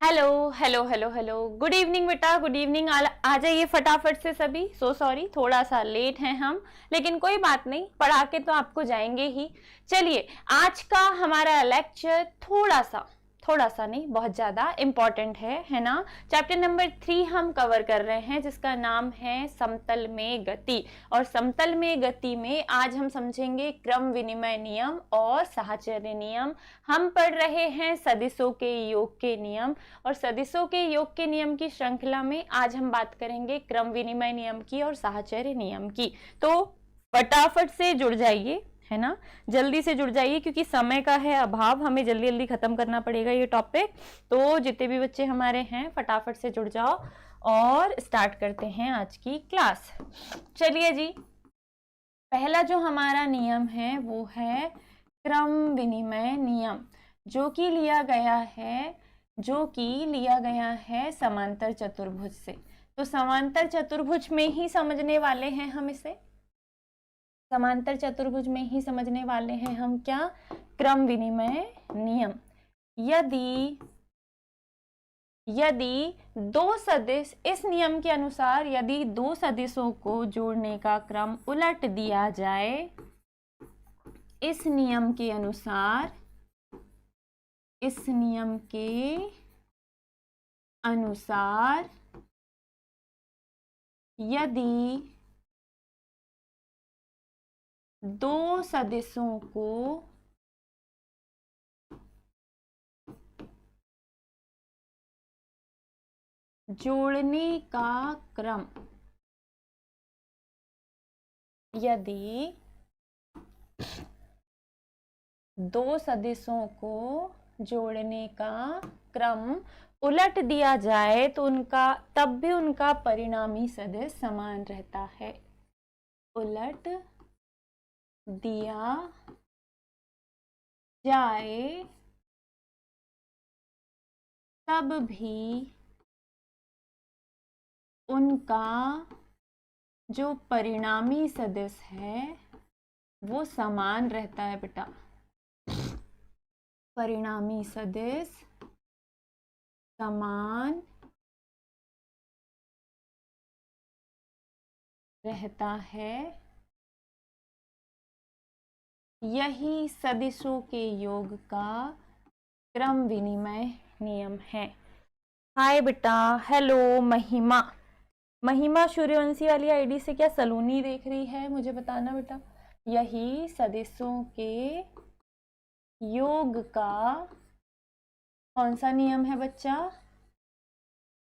Hello hello hello hello, good evening बेटा, good evening. आ जाइए फटाफट से सभी। सो सॉरी, थोड़ा सा लेट हैं हम, लेकिन कोई बात नहीं, पढ़ा के तो आपको जाएंगे ही। चलिए, आज का हमारा लेक्चर थोड़ा सा नहीं, बहुत ज्यादा इम्पोर्टेंट है ना। चैप्टर नंबर 3 हम कवर कर रहे हैं, जिसका नाम है समतल में गति। और समतल में गति में आज हम समझेंगे क्रम विनिमय नियम और साहचर्य नियम। हम पढ़ रहे हैं सदिशों के योग के नियम, और सदिशों के योग के नियम की श्रृंखला में आज हम बात करेंगे क्रम विनिमय नियम की और साहचर्य नियम की। तो फटाफट से जुड़ जाइए, है ना, जल्दी से जुड़ जाइए, क्योंकि समय का है अभाव, हमें जल्दी जल्दी खत्म करना पड़ेगा ये टॉपिक। तो जितने भी बच्चे हमारे हैं फटाफट से जुड़ जाओ और स्टार्ट करते हैं आज की क्लास। चलिए जी, पहला जो हमारा नियम है वो है क्रम विनिमय नियम, जो कि लिया गया है समांतर चतुर्भुज से। तो समांतर चतुर्भुज में ही समझने वाले हैं हम इसे, समांतर चतुर्भुज में ही समझने वाले हैं हम क्या, क्रम विनिमय नियम। यदि दो सदिश, इस नियम के अनुसार यदि दो सदिशों को जोड़ने का क्रम उलट दिया जाए, इस नियम के अनुसार यदि दो सदिशों को जोड़ने का क्रम, यदि दो सदिशों को जोड़ने का क्रम उलट दिया जाए तो तब भी उनका परिणामी सदिश समान रहता है। उलट दिया जाए तब भी उनका जो परिणामी सदिश है वो समान रहता है बेटा। परिणामी सदिश समान रहता है। यही सदिशों के योग का क्रम विनिमय नियम है। हाय बेटा, हेलो महिमा सूर्यवंशी वाली आईडी से क्या सलोनी देख रही है, मुझे बताना बेटा। यही सदिशों के योग का कौन सा नियम है बच्चा,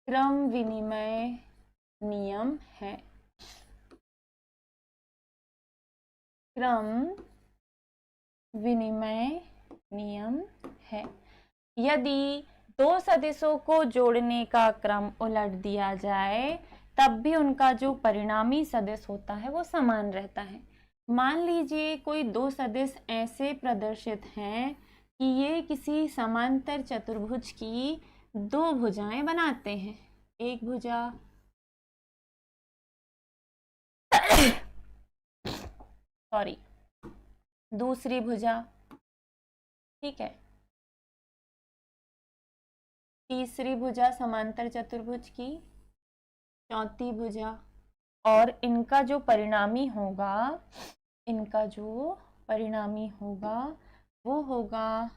क्रम विनिमय नियम है। क्रम विनिमय नियम है। यदि दो सदिशों को जोड़ने का क्रम उलट दिया जाए तब भी उनका जो परिणामी सदिश होता है वो समान रहता है। मान लीजिए कोई दो सदिश ऐसे प्रदर्शित हैं कि ये किसी समांतर चतुर्भुज की दो भुजाएं बनाते हैं। एक भुजा सॉरी, दूसरी भुजा, ठीक है, तीसरी भुजा समांतर चतुर्भुज की, चौथी भुजा, और इनका जो परिणामी होगा वो होगा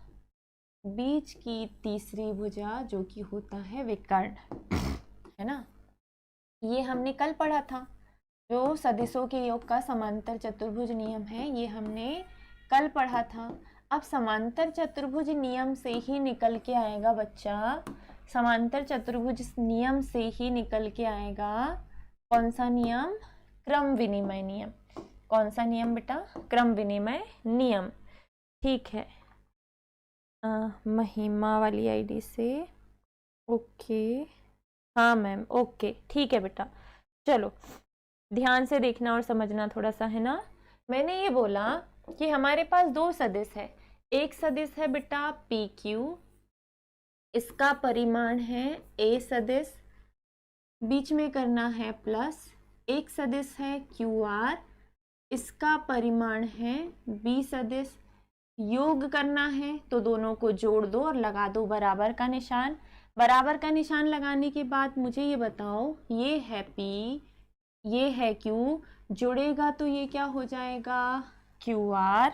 बीच की तीसरी भुजा, जो कि होता है विकर्ण, है ना। ये हमने कल पढ़ा था, जो सदिशों के योग का समांतर चतुर्भुज नियम है, ये हमने कल पढ़ा था। अब समांतर चतुर्भुज नियम से ही निकल के आएगा बच्चा, समांतर चतुर्भुज नियम से ही निकल के आएगा कौन सा नियम, क्रम विनिमय नियम। कौन सा नियम बेटा, क्रम विनिमय नियम, ठीक है। महिमा वाली आईडी से, ओके, हाँ मैम, ओके, ठीक है बेटा। चलो ध्यान से देखना और समझना थोड़ा सा, है ना। मैंने ये बोला कि हमारे पास दो सदिश है। एक सदिश है बेटा पी क्यू, इसका परिमाण है ए सदिश, बीच में करना है प्लस। एक सदिश है क्यू आर, इसका परिमाण है बी सदिश, योग करना है तो दोनों को जोड़ दो और लगा दो बराबर का निशान। बराबर का निशान लगाने के बाद मुझे ये बताओ, ये है P, ये है Q, जुड़ेगा तो ये क्या हो जाएगा, QR,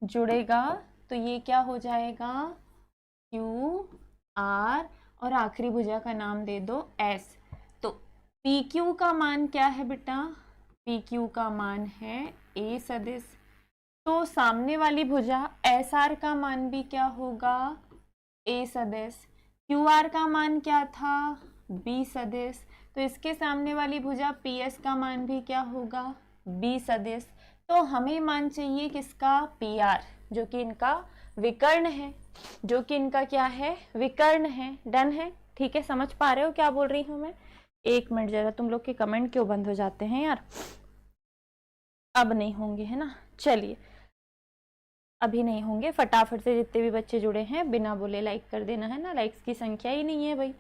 जुड़ेगा तो ये क्या हो जाएगा, QR, और आखिरी भुजा का नाम दे दो S। तो PQ का मान क्या है बेटा, PQ का मान है A सदिश, तो सामने वाली भुजा SR का मान भी क्या होगा, A सदिश। QR का मान क्या था, B सदिश, तो इसके सामने वाली भुजा PS का मान भी क्या होगा, B सदिश। तो हमें मान चाहिए किसका, PR, जो कि इनका विकर्ण है, जो कि इनका क्या है, विकर्ण है। डन है, ठीक है, समझ पा रहे हो क्या बोल रही हूँ मैं। एक मिनट जरा, तुम लोग के कमेंट क्यों बंद हो जाते हैं यार, अब नहीं होंगे है ना, चलिए अभी नहीं होंगे, फटाफट से जितने भी बच्चे जुड़े हैं बिना बोले लाइक कर देना है ना, लाइक्स की संख्या ही नहीं है भाई।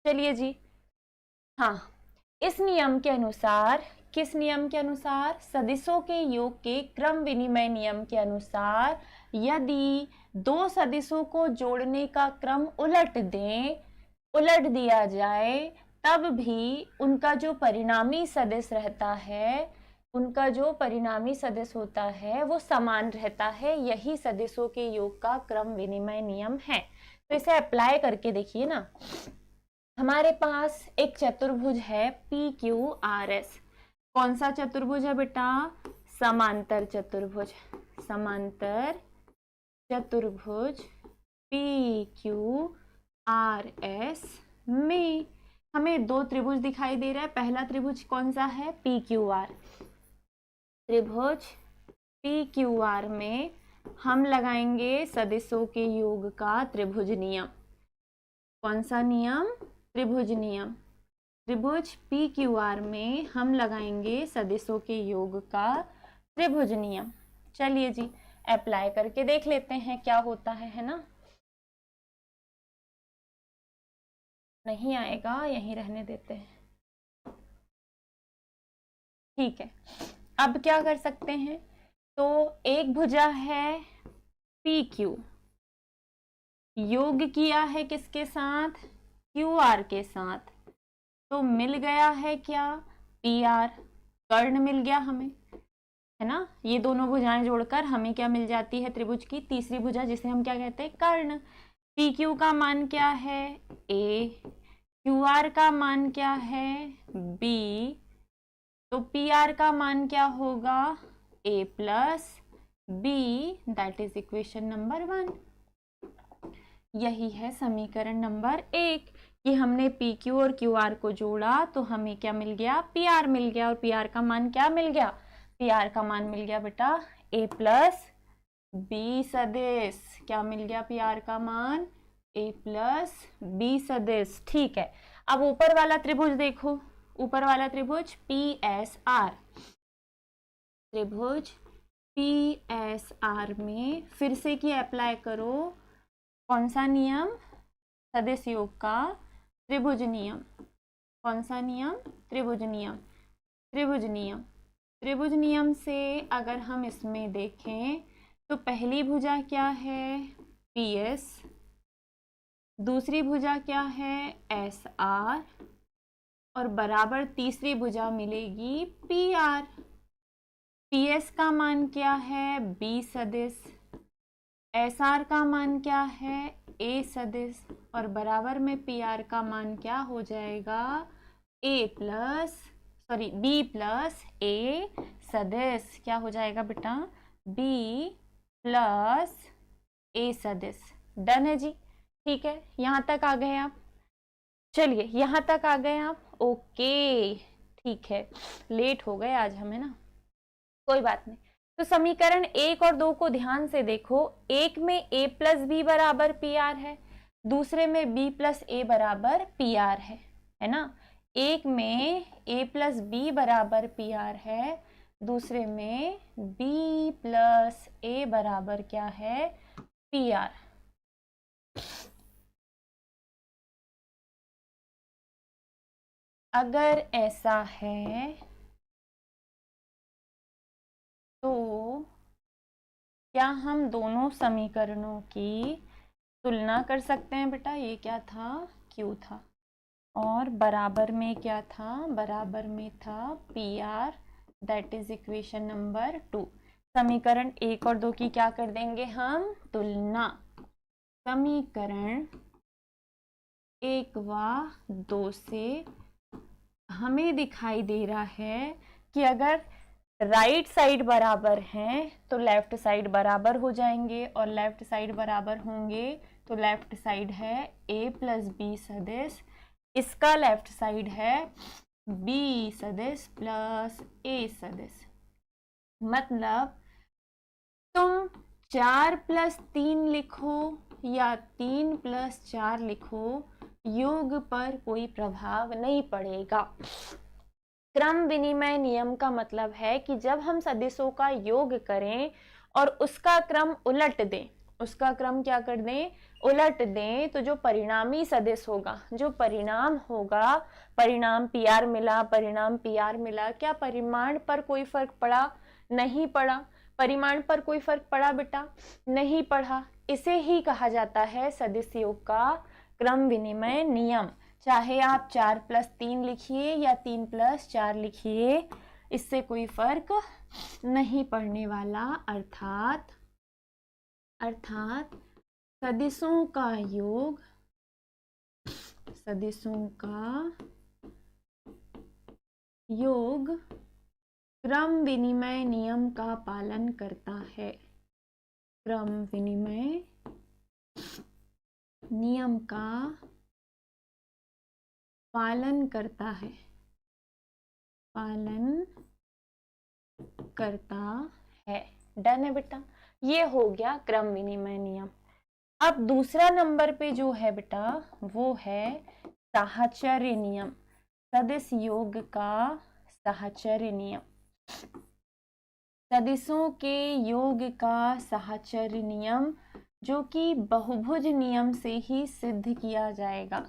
चलिए जी, हाँ, इस नियम के अनुसार, किस नियम के अनुसार, सदिशों के योग के क्रम विनिमय नियम के अनुसार यदि दो सदिशों को जोड़ने का क्रम उलट दिया जाए, तब भी उनका जो परिणामी सदिश रहता है, उनका जो परिणामी सदिश होता है वो समान रहता है। यही सदिशों के योग का क्रम विनिमय नियम है। तो इसे अप्लाई करके देखिए ना, हमारे पास एक चतुर्भुज है PQRS। कौन सा चतुर्भुज है बेटा, समांतर चतुर्भुज, समांतर चतुर्भुज PQRS में हमें दो त्रिभुज दिखाई दे रहा है। पहला त्रिभुज कौन सा है, PQR। त्रिभुज PQR में हम लगाएंगे सदिशों के योग का त्रिभुज नियम। कौन सा नियम, त्रिभुज नियम। त्रिभुज PQR में हम लगाएंगे सदिशों के योग का त्रिभुज नियम। चलिए जी, अप्लाई करके देख लेते हैं क्या होता है ना। नहीं आएगा, यहीं रहने देते हैं, ठीक है। अब क्या कर सकते हैं, तो एक भुजा है PQ, योग किया है किसके साथ, QR के साथ, तो मिल गया है क्या, PR, कर्ण मिल गया हमें, है ना। ये दोनों भुजाएं जोड़कर हमें क्या मिल जाती है, त्रिभुज की तीसरी भुजा, जिसे हम क्या कहते हैं, कर्ण। PQ का मान क्या है, A, QR का मान क्या है, B, तो PR का मान क्या होगा, A plus B, that is equation number 1। यही है समीकरण नंबर 1 कि हमने PQ और QR को जोड़ा तो हमें क्या मिल गया, PR मिल गया, और PR का मान क्या मिल गया, PR का मान मिल गया बेटा A प्लस B सदिश। क्या मिल गया, PR का मान A प्लस B सदिश, ठीक है। अब ऊपर वाला त्रिभुज देखो, ऊपर वाला त्रिभुज PSR, त्रिभुज PSR में फिर से की अप्लाई करो, कौन सा नियम, सदिश योग का त्रिभुज नियम। कौन सा नियम, त्रिभुज नियम। त्रिभुज नियम, त्रिभुज नियम से अगर हम इसमें देखें तो पहली भुजा क्या है, PS, दूसरी भुजा क्या है, SR, और बराबर तीसरी भुजा मिलेगी PR। PS का मान क्या है, B सदिश, SR का मान क्या है, A सदिश, और बराबर में PR का मान क्या हो जाएगा, B प्लस A सदिश। क्या हो जाएगा बेटा, B प्लस A सदिश। डन है जी, ठीक है, यहां तक आ गए आप। चलिए यहां तक आ गए आप, ओके, ठीक है, लेट हो गए आज हमें ना, कोई बात नहीं। तो समीकरण 1 और 2 को ध्यान से देखो, एक में A प्लस B बराबर PR है, दूसरे में B प्लस A बराबर PR है ना। एक में A प्लस B बराबर PR है, दूसरे में B प्लस A बराबर क्या है, PR। अगर ऐसा है तो क्या हम दोनों समीकरणों की तुलना कर सकते हैं बेटा, ये क्या था, Q था, और बराबर में क्या था, बराबर में था PR, that is equation number 2। समीकरण 1 और 2 की क्या कर देंगे हम, तुलना। समीकरण 1 व 2 से हमें दिखाई दे रहा है कि अगर राइट साइड बराबर हैं तो लेफ्ट साइड बराबर हो जाएंगे, और लेफ्ट साइड बराबर होंगे तो लेफ्ट साइड है a प्लस बी सदिश, इसका लेफ्ट साइड है b सदिश प्लस a सदिश। मतलब तुम 4 प्लस 3 लिखो या 3 प्लस 4 लिखो, योग पर कोई प्रभाव नहीं पड़ेगा। क्रम विनिमय नियम का मतलब है कि जब हम सदिशों का योग करें और उसका क्रम उलट दें, उसका क्रम क्या कर दें, उलट दें, तो जो परिणामी सदिश होगा, जो परिणाम होगा, परिणाम PR मिला, परिणाम PR मिला, क्या परिमाण पर कोई फर्क पड़ा, नहीं पड़ा। परिमाण पर कोई फर्क पड़ा बेटा, नहीं पड़ा। इसे ही कहा जाता है सदिश योग का क्रम विनिमय नियम। चाहे आप 4 प्लस 3 लिखिए या 3 प्लस 4 लिखिए, इससे कोई फर्क नहीं पड़ने वाला। अर्थात सदिशों का योग, सदिशों का योग क्रम विनिमय नियम का पालन करता है, क्रम विनिमय नियम का पालन करता है, पालन करता है। डन है बेटा, ये हो गया क्रम विनिमय नियम। अब दूसरा नंबर पे जो है बेटा वो है साहचर्य नियम, सदिश योग का साहचर्य नियम। सदिशों के योग का साहचर्य नियम जो कि बहुभुज नियम से ही सिद्ध किया जाएगा,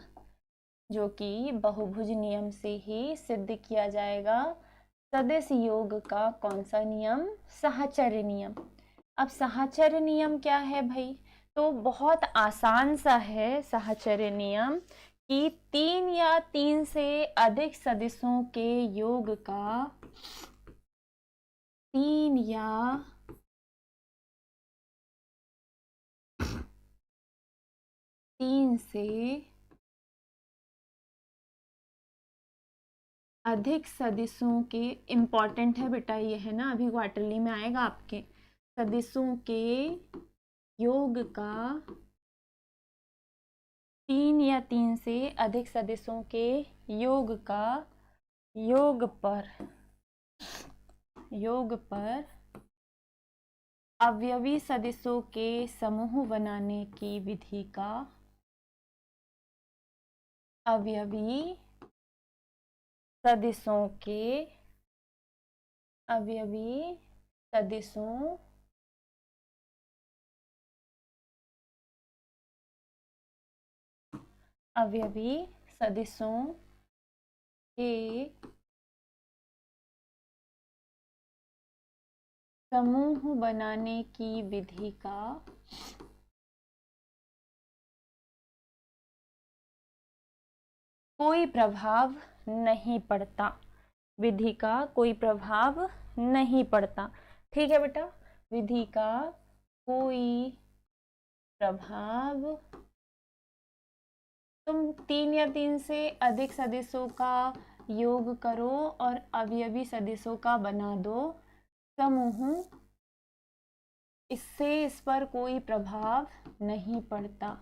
जो कि बहुभुज नियम से ही सिद्ध किया जाएगा। सदिश योग का कौन सा नियम, साहचर्य नियम। अब साहचर्य नियम क्या है भाई, तो बहुत आसान सा है साहचर्य नियम कि 3 या 3 से अधिक सदिशों के योग का, 3 या तीन से अधिक सदिशों के, इम्पॉर्टेंट है बेटा ये, है ना, अभी क्वार्टरली में आएगा आपके, सदिशों के योग का 3 या 3 से अधिक सदिशों के योग का योग पर अवयवी सदिशों के समूह बनाने की विधि का, अवयवी सदिशों के, अवयवी सदिशों अवयवी सदिशों के समूह बनाने की विधि का कोई प्रभाव नहीं पड़ता, विधि का कोई प्रभाव नहीं पड़ता। ठीक है बेटा, विधि का कोई प्रभाव, तुम 3 या 3 से अधिक सदिशों का योग करो और अवयवी सदिशों का बना दो समूह, इससे इस पर कोई प्रभाव नहीं पड़ता।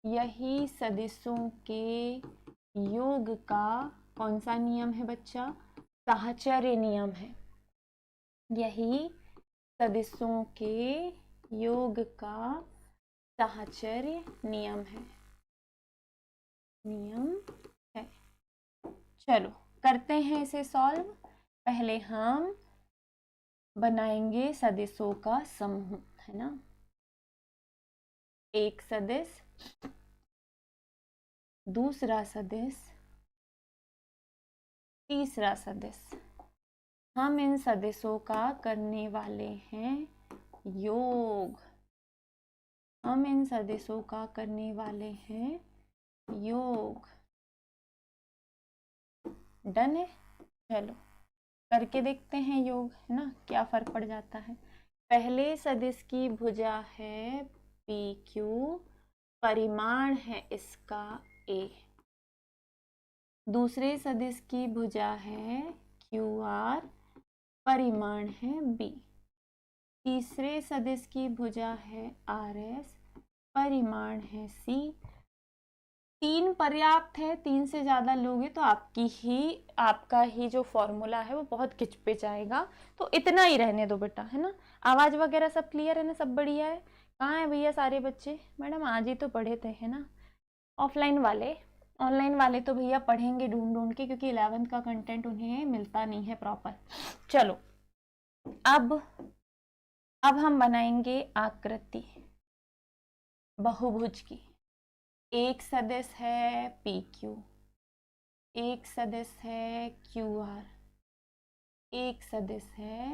यही सदिशों के योग का कौन सा नियम है बच्चा, साहचर्य नियम है। यही सदिशों के योग का साहचर्य नियम है, नियम है। चलो करते हैं इसे सॉल्व। पहले हम बनाएंगे सदिशों का समूह, है ना, एक सदिश, दूसरा सदिश, तीसरा सदिश। हम इन सदिशों का करने वाले हैं योग, हम इन सदिशों का करने वाले हैं योग। डन है। चलो करके देखते हैं योग, है ना, क्या फर्क पड़ जाता है। पहले सदिश की भुजा है पी क्यू, परिमाण है इसका ए। दूसरे सदिश की भुजा है क्यू आर, परिमाण है बी। तीसरे सदिश की भुजा है आर एस, परिमाण है सी। 3 पर्याप्त है, 3 से ज़्यादा लोगे तो आपका ही जो फॉर्मूला है वो बहुत खिंच पे जाएगा, तो इतना ही रहने दो बेटा, है ना। आवाज़ वगैरह सब क्लियर है ना, सब बढ़िया है। कहाँ है भैया सारे बच्चे? मैडम आज ही तो पढ़े थे, है ना। ऑफलाइन वाले, ऑनलाइन वाले तो भैया पढ़ेंगे ढूंढ ढूंढ के, क्योंकि 11th का कंटेंट उन्हें मिलता नहीं है प्रॉपर। चलो अब हम बनाएंगे आकृति बहुभुज की। एक सदिश है पी क्यू, एक सदिश है क्यू आर, एक सदिश है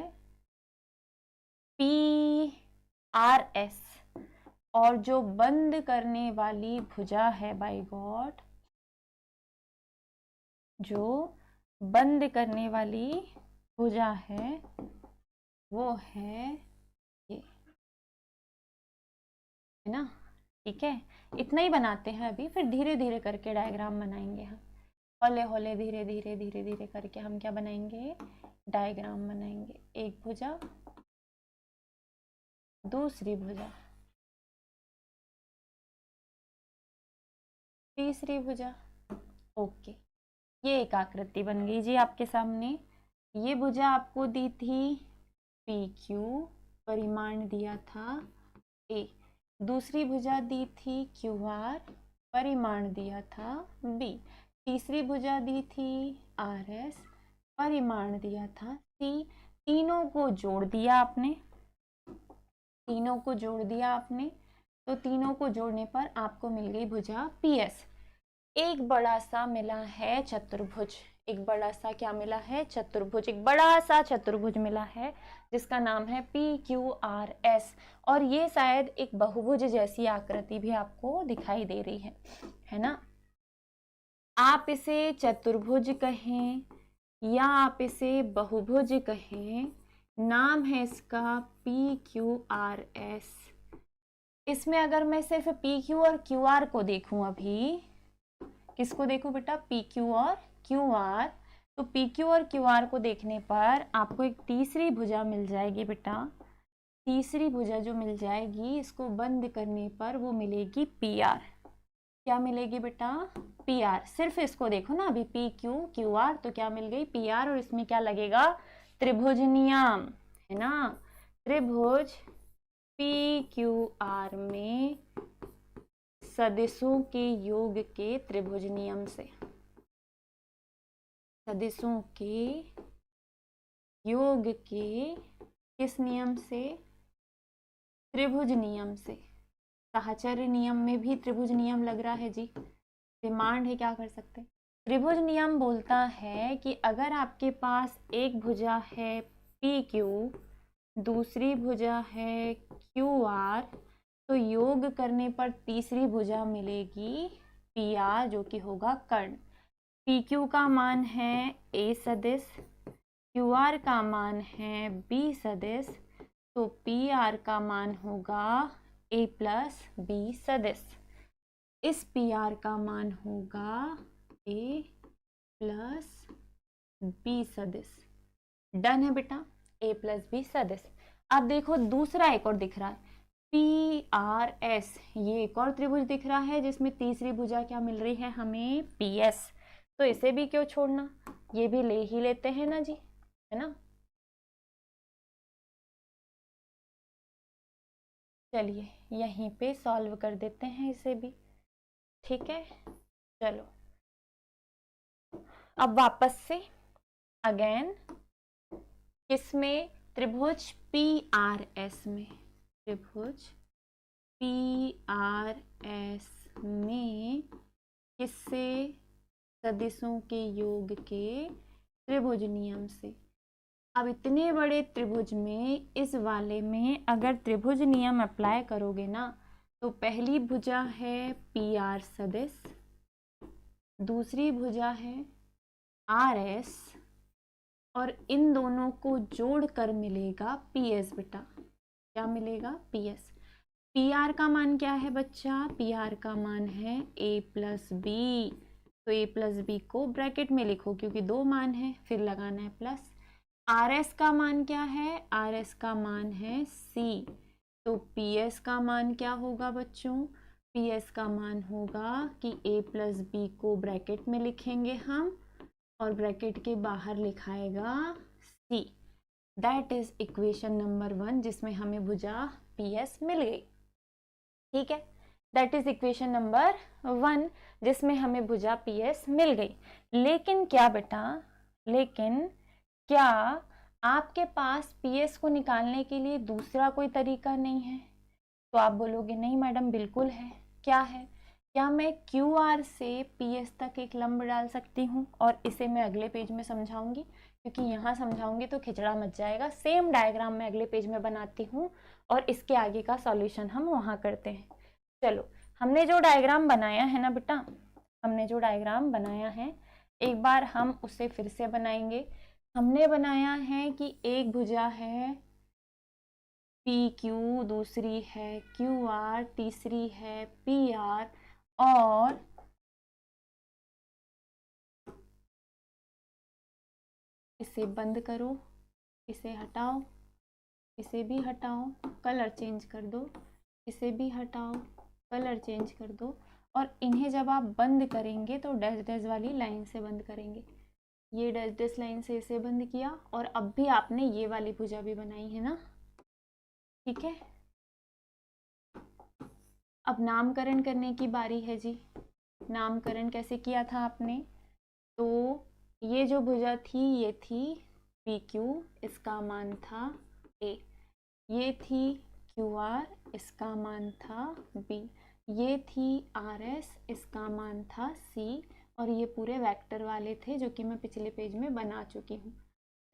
पी आर एस, और जो बंद करने वाली भुजा है बाय गॉड, जो बंद करने वाली भुजा है वो है ये, है ना। ठीक है, इतना ही बनाते हैं अभी, फिर धीरे धीरे करके डायग्राम बनाएंगे हम। हौले हौले धीरे धीरे धीरे धीरे करके हम क्या बनाएंगे, डायग्राम बनाएंगे। एक भुजा, दूसरी भुजा, तीसरी भुजा। ओके, ये एक आकृति बन गई जी आपके सामने। ये भुजा आपको दी थी पी क्यू, परिमाण दिया था ए। दूसरी भुजा दी थी क्यू आर, परिमाण दिया था बी। तीसरी भुजा दी थी आर एस, परिमाण दिया था सी। तीनों को जोड़ दिया आपने, तीनों को जोड़ दिया आपने, तो तीनों को जोड़ने पर आपको मिल गई भुजा पी एस। एक बड़ा सा मिला है चतुर्भुज, एक बड़ा सा क्या मिला है, चतुर्भुज। एक बड़ा सा चतुर्भुज मिला है जिसका नाम है पी क्यू आर एस, और ये शायद एक बहुभुज जैसी आकृति भी आपको दिखाई दे रही है ना। आप इसे चतुर्भुज कहें या आप इसे बहुभुज कहें, नाम है इसका पी क्यू आर एस। इसमें अगर मैं सिर्फ पी क्यू और क्यू आर को देखूं, अभी किसको देखूं बेटा, पी क्यू और क्यू आर, तो पी क्यू और क्यू आर को देखने पर आपको एक तीसरी भुजा मिल जाएगी बेटा। तीसरी भुजा जो मिल जाएगी, इसको बंद करने पर वो मिलेगी पी आर। क्या मिलेगी बेटा, पी आर। सिर्फ इसको देखो ना, अभी पी क्यू क्यू आर, तो क्या मिल गई, पी आर। और इसमें क्या लगेगा, त्रिभुज नियम, है ना। त्रिभुज पी क्यू आर में सदिशों के योग के त्रिभुज नियम से, सदिशों के योग के किस नियम से, त्रिभुज नियम से। साहचर्य नियम में भी त्रिभुज नियम लग रहा है जी, डिमांड है, क्या कर सकते हैं। त्रिभुज नियम बोलता है कि अगर आपके पास एक भुजा है पी क्यू, दूसरी भुजा है क्यू आर, तो योग करने पर तीसरी भुजा मिलेगी पी आर, जो कि होगा कर्ण। पी क्यू का मान है ए सदिश, क्यू आर का मान है बी सदिश, तो पी आर का मान होगा ए प्लस बी सदिश। इस पी आर का मान होगा ए प्लस बी सदिश। डन है बेटा, ए प्लस बी सदिश। अब देखो दूसरा एक और दिख रहा है पी आर एस, ये एक और त्रिभुज दिख रहा है जिसमें तीसरी भुजा क्या मिल रही है हमें, पी एस। तो इसे भी क्यों छोड़ना, ये भी ले ही लेते हैं ना जी, है ना। चलिए यहीं पे सॉल्व कर देते हैं इसे भी, ठीक है। चलो अब वापस से अगेन किसमें, त्रिभुज पी आर एस में, त्रिभुज पी आर एस में किससे, सदिशों के योग के त्रिभुज नियम से। अब इतने बड़े त्रिभुज में, इस वाले में अगर त्रिभुज नियम अप्लाई करोगे ना, तो पहली भुजा है पी आर सदिश, दूसरी भुजा है आर एस, और इन दोनों को जोड़कर मिलेगा पी एस बेटा। क्या मिलेगा? P S. पी आर का मान क्या है बच्चा? पी आर का मान है ए प्लस बी। तो ए प्लस बी को ब्रैकेट में लिखो क्योंकि दो मान है, फिर लगाना है प्लस। आर एस का मान क्या है? आर एस का मान है सी। तो पी एस का मान क्या होगा बच्चों? पी एस का मान होगा कि ए प्लस बी को ब्रैकेट में लिखेंगे हम और ब्रैकेट के बाहर लिखाएगा सी। दैट इज इक्वेशन नंबर 1 जिसमें हमें भुजा पी एस मिल गई। ठीक है, दैट इज इक्वेशन नंबर 1 जिसमें हमें भुजा पी एस मिल गई। लेकिन क्या बेटा, लेकिन क्या आपके पास पी एस को निकालने के लिए दूसरा कोई तरीका नहीं है? तो आप बोलोगे नहीं मैडम बिल्कुल है। क्या है? क्या मैं क्यू आर से पी एस तक एक लंब डाल सकती हूँ? और इसे मैं अगले पेज में समझाऊंगी क्योंकि यहाँ समझाऊंगी तो खिचड़ा मच जाएगा। सेम डायग्राम मैं अगले पेज में बनाती हूँ और इसके आगे का सॉल्यूशन हम वहाँ करते हैं। चलो, हमने जो डायग्राम बनाया है ना बेटा, हमने जो डायग्राम बनाया है एक बार हम उसे फिर से बनाएंगे। हमने बनाया है कि एक भुजा है पी क्यू, दूसरी है क्यू आर, तीसरी है पी आर, और इसे बंद करो, इसे हटाओ, इसे भी हटाओ, कलर चेंज कर दो, इसे भी हटाओ, कलर चेंज कर दो। और इन्हें जब आप बंद करेंगे तो डैश डैश वाली लाइन से बंद करेंगे। ये डैश डैश लाइन से इसे बंद किया और अब भी आपने ये वाली भुजा भी बनाई है ना। ठीक है, अब नामकरण करने की बारी है जी। नामकरण कैसे किया था आपने? तो ये जो भुजा थी ये थी पी क्यू, इसका मान था ए। ये थी क्यू आर, इसका मान था बी। ये थी आर एस, इसका मान था सी। और ये पूरे वेक्टर वाले थे जो कि मैं पिछले पेज में बना चुकी हूँ।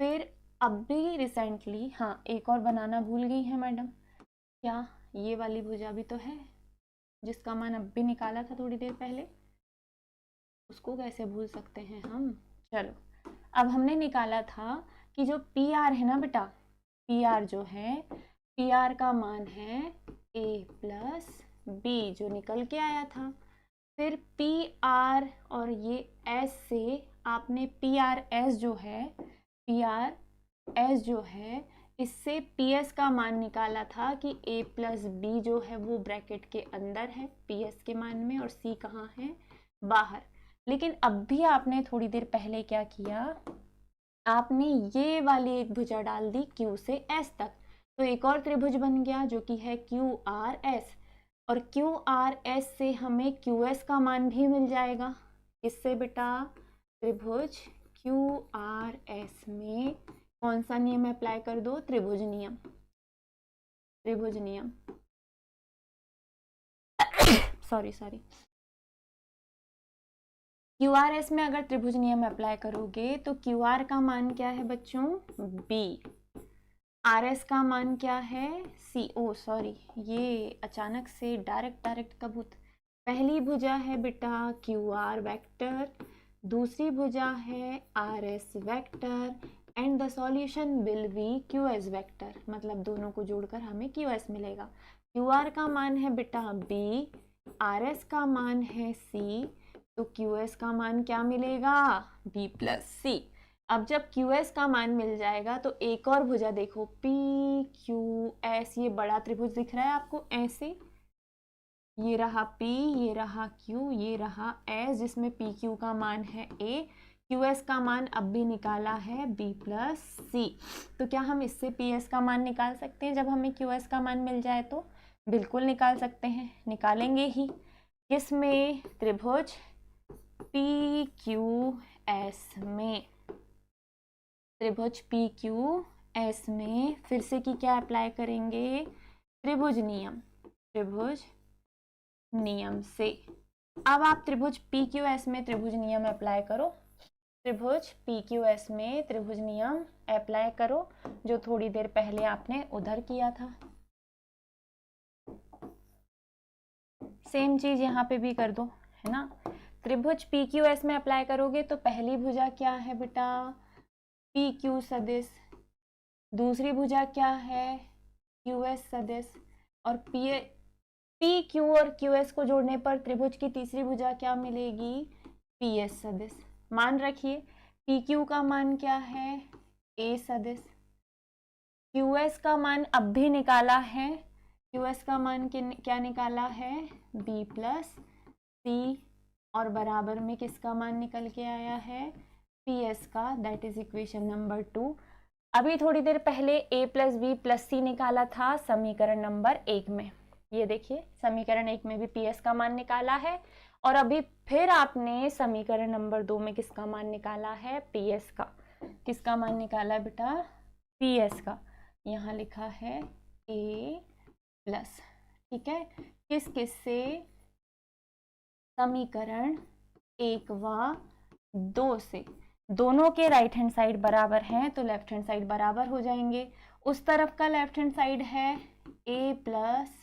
फिर अब भी रिसेंटली, हाँ एक और बनाना भूल गई है मैडम। क्या? ये वाली भुजा भी तो है जिसका मान अब भी निकाला था थोड़ी देर पहले, उसको कैसे भूल सकते हैं हम? चलो, अब हमने निकाला था कि जो पी आर है ना बेटा, पी आर जो है, पी आर का मान है ए प्लस बी जो निकल के आया था। फिर पी आर और ये एस से आपने पी आर एस जो है, पी आर एस जो है इससे पी एस का मान निकाला था कि ए प्लस बी जो है वो ब्रैकेट के अंदर है पी एस के मान में और सी कहाँ है? बाहर। लेकिन अब भी आपने थोड़ी देर पहले क्या किया, आपने ये वाली एक भुजा डाल दी क्यू से एस तक, तो एक और त्रिभुज बन गया जो कि है क्यू आर एस। और क्यू आर एस से हमें क्यू एस का मान भी मिल जाएगा। इससे बेटा त्रिभुज क्यू आर एस में कौन सा नियम अप्लाई कर दो? त्रिभुज नियम। त्रिभुज नियम सॉरी क्यू आर एस में अगर त्रिभुज नियम अप्लाई करोगे तो क्यू आर का मान क्या है बच्चों? बी। आर एस का मान क्या है? सी। ओ सॉरी, ये अचानक से डायरेक्ट कब होता? पहली भुजा है बेटा क्यू आर वैक्टर, दूसरी भुजा है R S vector, and the solution will be Q S vector. मतलब दोनों को जोड़कर हमें क्यू एस मिलेगा। क्यू आर का मान है बेटा बी, आर एस का मान है सी, तो क्यू एस का मान क्या मिलेगा? बी प्लस सी। अब जब क्यू एस का मान मिल जाएगा तो एक और भुजा देखो पी क्यू एस, ये बड़ा त्रिभुज दिख रहा है आपको ऐसे, ये रहा P, ये रहा Q, ये रहा S जिसमें PQ का मान है A, QS का मान अब भी निकाला है B प्लस C। तो क्या हम इससे PS का मान निकाल सकते हैं जब हमें QS का मान मिल जाए? तो बिल्कुल निकाल सकते हैं, निकालेंगे ही। किसमें? त्रिभुज PQS में। त्रिभुज PQS में फिर से की क्या अप्लाई करेंगे? त्रिभुज नियम। त्रिभुज नियम से। अब आप त्रिभुज PQS में त्रिभुज नियम अप्लाई करो। त्रिभुज PQS में त्रिभुज नियम अप्लाई करो जो थोड़ी देर पहले आपने उधर किया था। सेम चीज यहाँ पे भी कर दो, है ना। त्रिभुज पी क्यू एस में अप्लाई करोगे तो पहली भुजा क्या है बेटा, पी क्यू सदिश, दूसरी भुजा क्या है, क्यू एस सदिश, और पी क्यू और क्यू एस को जोड़ने पर त्रिभुज की तीसरी भुजा क्या मिलेगी, पी एस सदिश। मान रखिए पी क्यू का मान क्या है, ए सदिश, क्यू एस का मान अब भी निकाला है, क्यू एस का मान क्या निकाला है, बी प्लस सी, और बराबर में किसका मान निकल के आया है, पी एस का, दैट इज इक्वेशन नंबर 2। अभी थोड़ी देर पहले a प्लस बी प्लस सी निकाला था समीकरण नंबर 1 में, ये देखिए समीकरण 1 में भी पी एस का मान निकाला है, और अभी फिर आपने समीकरण नंबर 2 में किसका मान निकाला है, पी एस का। किसका मान निकाला बेटा, पी एस का, यहाँ लिखा है a प्लस, ठीक है, किस किस से, समीकरण 1 व 2 से। दोनों के राइट हैंड साइड बराबर हैं तो लेफ्ट हैंड साइड बराबर हो जाएंगे। उस तरफ का लेफ्ट हैंड साइड है a प्लस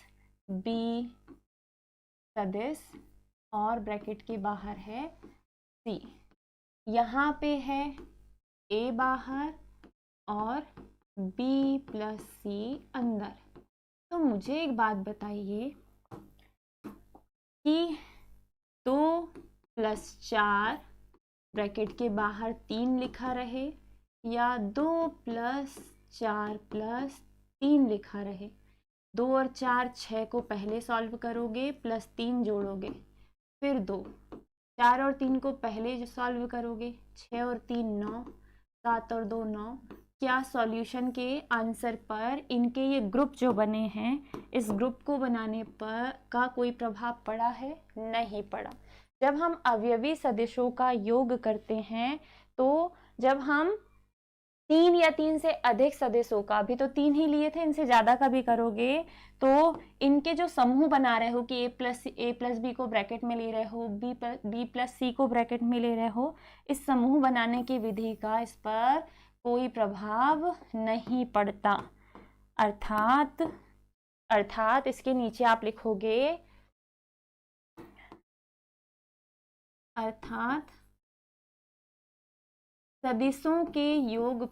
बी सदिश और ब्रैकेट के बाहर है c, यहाँ पे है a बाहर और b प्लस सी अंदर। तो मुझे एक बात बताइए कि 2 प्लस 4 ब्रैकेट के बाहर 3 लिखा रहे या 2 प्लस 4 प्लस 3 लिखा रहे। 2 और 4 6 को पहले सॉल्व करोगे, प्लस 3 जोड़ोगे, फिर 2, 4 और 3 को पहले सॉल्व करोगे, 6 और 3 9, 7 और 2 9। क्या सॉल्यूशन के आंसर पर इनके ये ग्रुप जो बने हैं, इस ग्रुप को बनाने पर का कोई प्रभाव पड़ा है? नहीं पड़ा। जब हम अवयवी सदिशों का योग करते हैं तो जब हम 3 या 3 से अधिक सदिशों का, अभी तो 3 ही लिए थे, इनसे ज़्यादा का भी करोगे तो इनके जो समूह बना रहे हो कि ए प्लस बी को ब्रैकेट में ले रहे हो, बी प्लस सी को ब्रैकेट में ले रहे हो, इस समूह बनाने की विधि का इस पर कोई प्रभाव नहीं पड़ता। अर्थात इसके नीचे आप लिखोगे अर्थात सदिशों के योग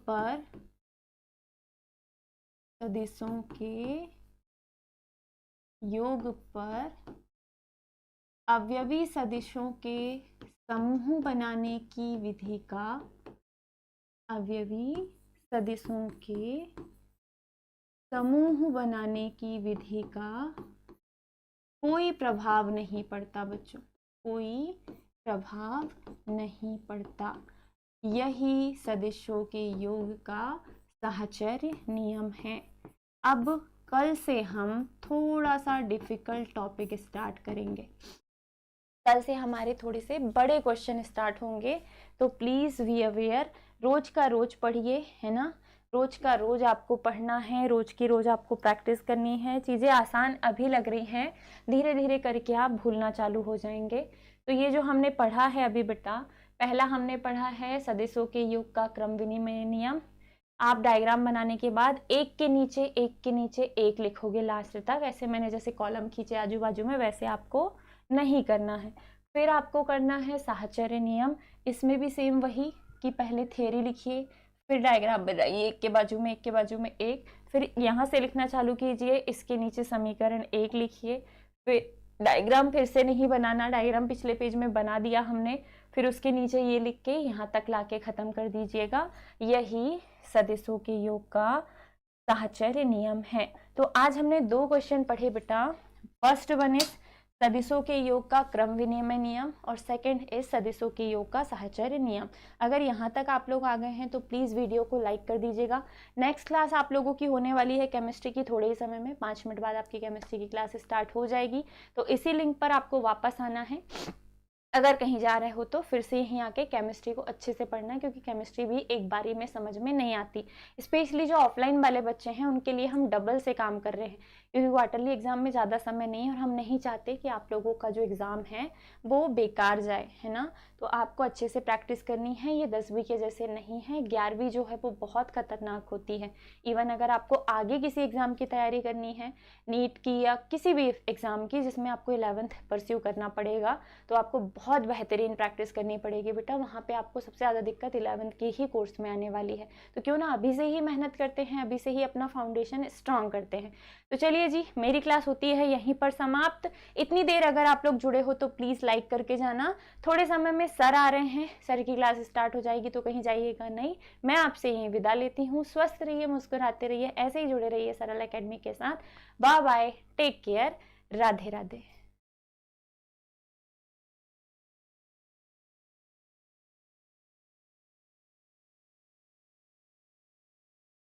पर अवयवी सदिशों के समूह बनाने की विधि का, अवयवी सदिशों के समूह बनाने की विधि का कोई प्रभाव नहीं पड़ता बच्चों, कोई प्रभाव नहीं पड़ता। यही सदिशों के योग का साहचर्य नियम है। अब कल से हम थोड़ा सा डिफिकल्ट टॉपिक स्टार्ट करेंगे। कल से हमारे थोड़े से बड़े क्वेश्चन स्टार्ट होंगे, तो प्लीज़ बी अवेयर। रोज का रोज पढ़िए, है ना, रोज का रोज आपको पढ़ना है, रोज की रोज आपको प्रैक्टिस करनी है। चीज़ें आसान अभी लग रही हैं, धीरे धीरे करके आप भूलना चालू हो जाएंगे। तो ये जो हमने पढ़ा है अभी बेटा, पहला हमने पढ़ा है सदिशों के योग का क्रम विनिमय नियम। आप डायग्राम बनाने के बाद एक के नीचे एक लिखोगे लास्ट तक, ऐसे मैंने जैसे कॉलम खींचे आजू बाजू में, वैसे आपको नहीं करना है। फिर आपको करना है साहचर्य नियम। इसमें भी सेम वही कि पहले थ्योरी लिखिए, फिर डायग्राम बनाइए, एक के बाजू में एक, फिर यहाँ से लिखना चालू कीजिए, इसके नीचे समीकरण 1 लिखिए, फिर डायग्राम फिर से नहीं बनाना, डायग्राम पिछले पेज में बना दिया हमने, फिर उसके नीचे ये लिख के यहाँ तक लाके ख़त्म कर दीजिएगा। यही सदिशों के योग का साहचर्य नियम है। तो आज हमने 2 क्वेश्चन पढ़े बेटा। फर्स्ट वन इज सदिशों के योग का क्रम विनिमय नियम और सेकंड इज सदिशों के योग का साहचर्य नियम। अगर यहाँ तक आप लोग आ गए हैं तो प्लीज़ वीडियो को लाइक कर दीजिएगा। नेक्स्ट क्लास आप लोगों की होने वाली है केमिस्ट्री की, थोड़े ही समय में 5 मिनट बाद आपकी केमिस्ट्री की क्लास स्टार्ट हो जाएगी। तो इसी लिंक पर आपको वापस आना है। अगर कहीं जा रहे हो तो फिर से यहीं आके केमिस्ट्री को अच्छे से पढ़ना है, क्योंकि केमिस्ट्री भी एक बारी में समझ में नहीं आती। स्पेशली जो ऑफलाइन वाले बच्चे हैं उनके लिए हम डबल से काम कर रहे हैं। क्योंकि क्वार्टरली एग्जाम में ज़्यादा समय नहीं है और हम नहीं चाहते कि आप लोगों का जो एग्ज़ाम है वो बेकार जाए, है ना। तो आपको अच्छे से प्रैक्टिस करनी है, ये 10वीं के जैसे नहीं है। 11वीं जो है वो बहुत खतरनाक होती है। इवन अगर आपको आगे किसी एग्ज़ाम की तैयारी करनी है, नीट की या किसी भी एग्ज़ाम की जिसमें आपको 11th परस्यू करना पड़ेगा, तो आपको बहुत बेहतरीन प्रैक्टिस करनी पड़ेगी बेटा। वहाँ पे आपको सबसे ज़्यादा दिक्कत 11th के ही कोर्स में आने वाली है। तो क्यों ना अभी से ही मेहनत करते हैं, अभी से ही अपना फाउंडेशन स्ट्रॉन्ग करते हैं। तो चलिए जी, मेरी क्लास होती है यहीं पर समाप्त। इतनी देर अगर आप लोग जुड़े हो तो प्लीज़ लाइक करके जाना। थोड़े समय में सर आ रहे हैं, सर की क्लास स्टार्ट हो जाएगी, तो कहीं जाइएगा नहीं। मैं आपसे यहीं विदा लेती हूँ। स्वस्थ रहिए, मुस्कुराते रहिए, ऐसे ही जुड़े रहिए सरल एकेडमी के साथ। Bye bye, take care, Radhe Radhe.